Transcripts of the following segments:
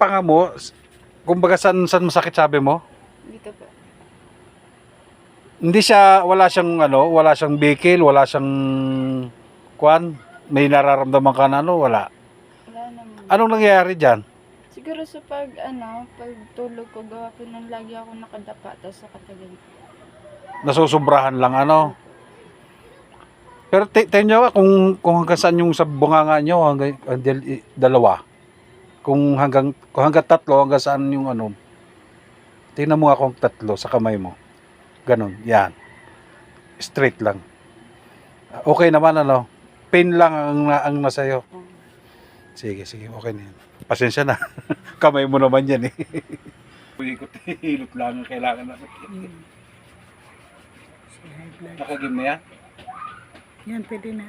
panga mo, kumbaga saan masakit sabi mo? Dito po. Hindi siya, wala siyang ano, wala siyang bikil, wala siyang kwan. May nararamdaman ka na ano, wala. Wala naman. Anong nangyayari diyan? Siguro sa pag tulog ko, gawa ko nang lagi ako nakadapa, tapos sa katagal. Nasusobrahan lang ano. Pero tingnan nyo kung hanggang saan yung sa bunganga nyo, hanggang dalawa. Kung hanggang 3, hanggang saan yung ano. Tingnan mo nga kung 3 sa kamay mo. Ganon, yan. Straight lang. Okay naman ano. Pain lang ang nasayo. Sige, okay na yan. Pasensya na. Kamay mo naman yan eh. Ikot, hilot lang ang kailangan natin. Nakagim na yan? Yan, pwede na.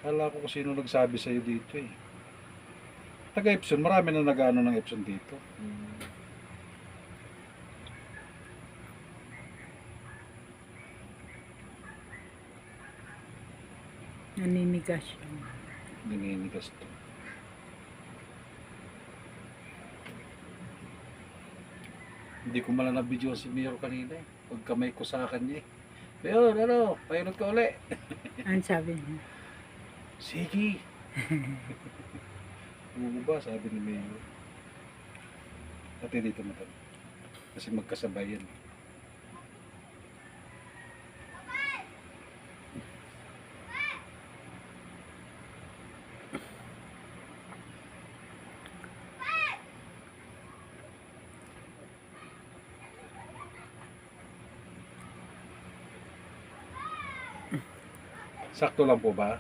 Kala ko kung sino nagsabi sa'yo dito eh. Taga Epson, marami na nag-ano ng Epson dito. Naninigas siya. Naninigas to. Hindi ko mala na-video si Miro kanina eh. Pag kamay ko sa kanya eh. Pero ano, payunod ka uli. Ano sabi niya? Sige. Oo ba, sabi ni Miro. Pati dito mo tayo. Kasi magkasabay yan. Sakto lang po ba?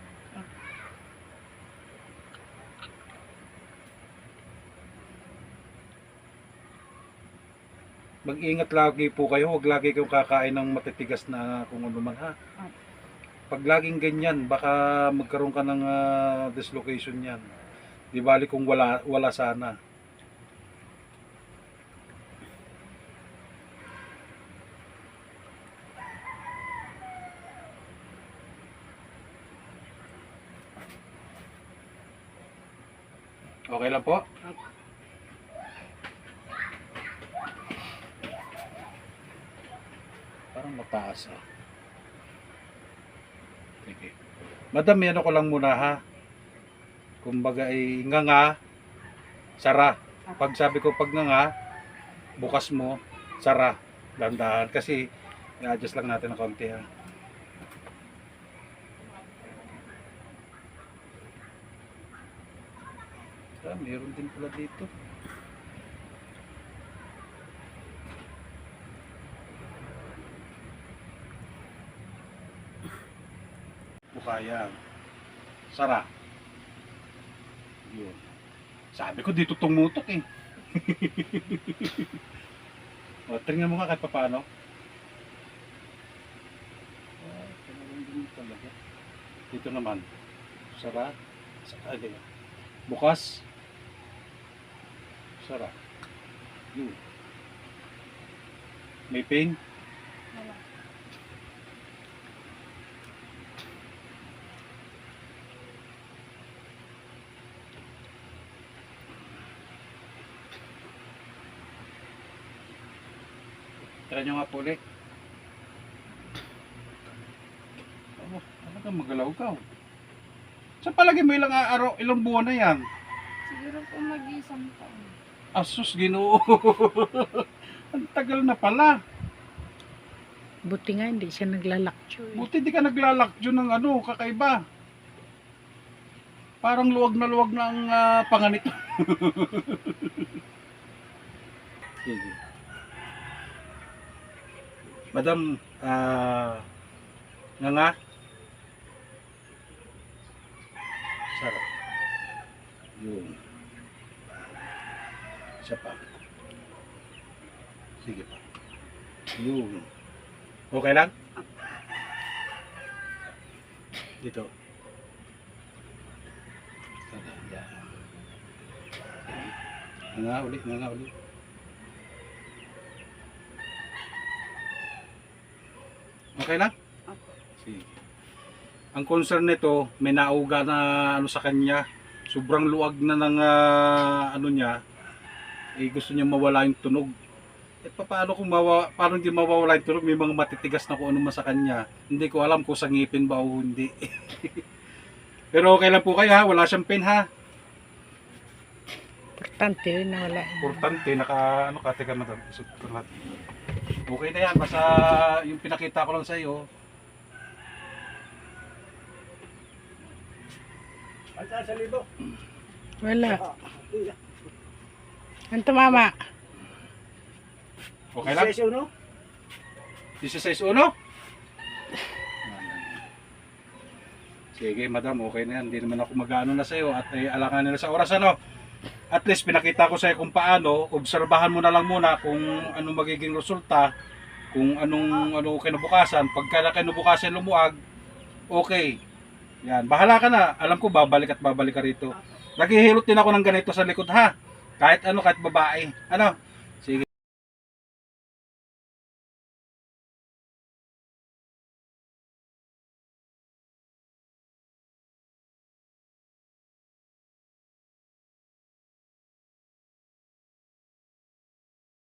Mag-ingat lagi po kayo, huwag lagi kayong kakain ng matitigas na kung ano man ha. Pag laging ganyan, baka magkaroon ka ng dislocation yan. Di bali kung wala sana. Okay lang po? Parang mataas ah. Sige. Madam, yan ako lang muna ha. Kumbaga ay nganga, sara. Pag sabi ko pag nganga, bukas mo, sara. Dandahan. Kasi i-adjust lang natin ng konti ha. Meron din pala dito. Bukaya. Sara. Yun. Sabi ko dito tumutok eh. O, tingnan mo nga kahit paano. Dito naman. Sara. Bukas. Sara. Yun. May pain? Wala. Try nyo nga po ulit. Oh, talaga magalaw ka. Sa palagi mo ilang araw, ilang buwan na yan? Siguro po mag-isang taon. Asus, Ginoo. Ang tagal na pala. Buti nga hindi siya naglalakcho eh. Buti di ka naglalakjo ng ano, kakaiba. Parang luwag na ang panganito. Sige. Madam, nga. Sarap. Yun. Isa pa. Sige pa. Yun. Okay lang? Dito. Nga ulit. Okay lang? Sige. Ang concern nito, may nauga na ano sa kanya. Sobrang luwag na ng ano niya. Eh, gusto niya mawala yung tunog. Eh, paano kung paano hindi mawawala yung tunog? May mga matitigas na kung ano man sa kanya. Hindi ko alam kung sa ngipin ba o hindi. Pero okay lang po kayo ha, wala siyang pain ha. Importante rin na wala. Importante, ano ka, teka madam. Okay na yan, basta yung pinakita ko lang sa iyo. Wala. Ang tumama. Okay lang? 16-1? Sige madam, okay na yan. Hindi naman ako mag-ano na sa'yo at alangan nila sa oras ano. At least pinakita ko sa'yo kung paano. Obserbahan mo na lang muna kung anong magiging resulta. Kung ano kinabukasan. Pagka kinabukasan lumuag, okay. Yan, bahala ka na. Alam ko babalik ka rito. Naghihilot din ako ng ganito sa likod ha. Kahit ano, kahit babae. Ano?